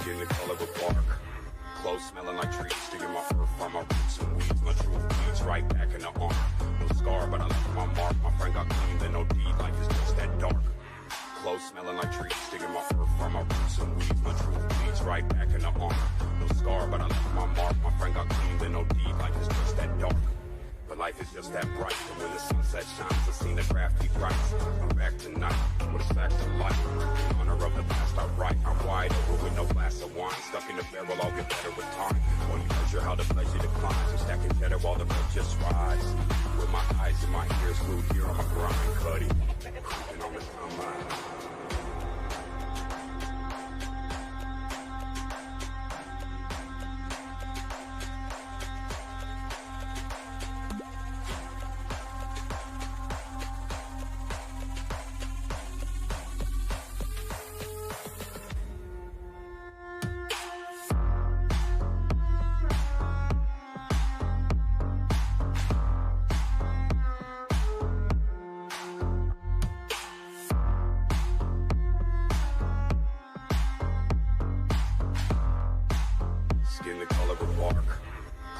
Skin the color of bark. Clothes smelling like trees. Digging my earth from my roots and weeds. My true bleeds right back in the arm. No scar, but I left my mark. My friend got clean, then no deed. Life is just that dark. Clothes smelling like trees. Digging my earth from my roots and weeds. My true bleeds right back in the arm. No scar, but I left my mark. My friend got clean, then no deed. Life is just that dark. But life is just that bright. And when the sunset shines, I seen the crafty rights. I'm back tonight with a fact of life. In honor of the past I write. I'm wide over with no glass of wine. Stuck in the barrel, I'll get better with time. When you measure how the pleasure declines, I'm stacking cheddar while the rent just rise. With my eyes and my ears glued here on my grind, cutty. Creeping on the combine.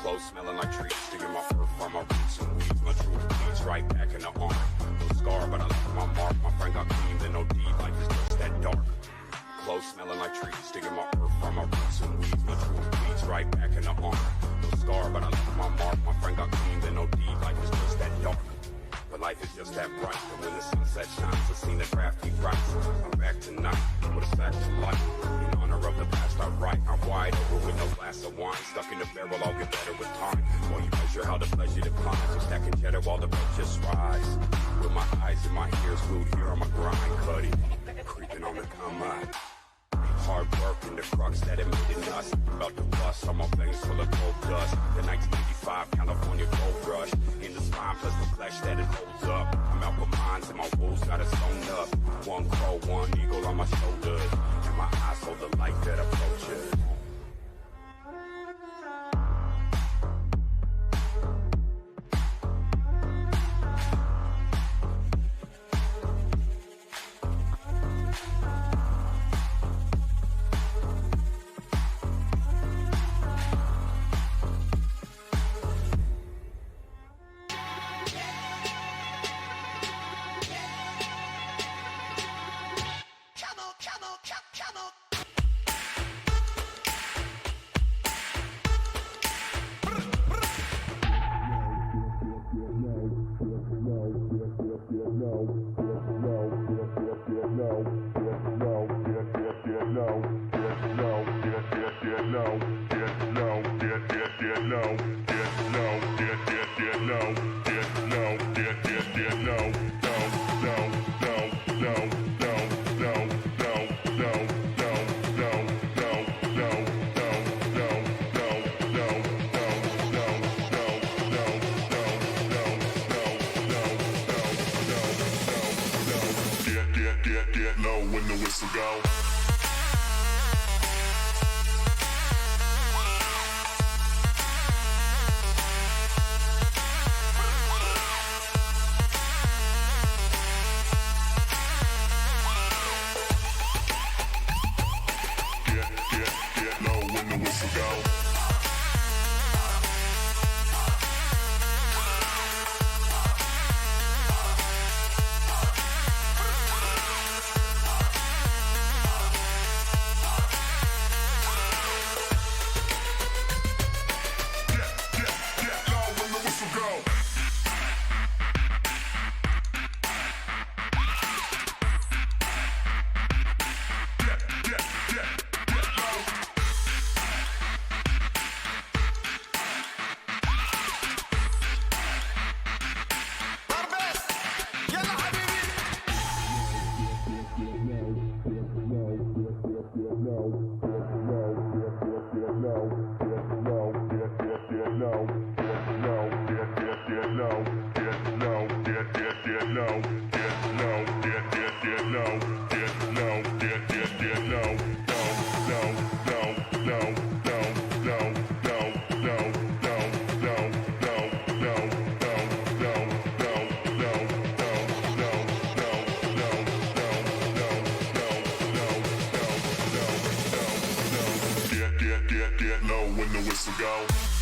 Clothes smelling like trees, digging my earth from my roots and weeds. My true bleeds right back in the arm. No scar, but I left my mark. My friend got clean, then no deed. Life is just that dark. Clothes smelling like trees, digging my earth from my roots and weeds. My true bleeds right back in the arm. No scar, but I left my mark. My friend got clean, then no deed. Life is just that dark. But life is just that bright. And when the sunset shines, I seen the crafty rights. I'm back tonight with a fact of life. In honor of the past I write. I'm wide over with no glass of wine. Stuck in the barrel, I'll get better with time. While you measure how the pleasure declines, I'm stacking cheddar while the rent just rise. With my eyes and my ears glued here on my grind, cutty. Creeping on the combine. Hard work and the crux that admitted us. About to bust on my veins full of gold dust. The 1985 California gold rush. In the spine plus the flesh that it holds up. I'm out with mines and my wolves got us sewn up. One crow, one eagle on my shoulders. And my eyes hold the light that approaches. Get low. whistle go.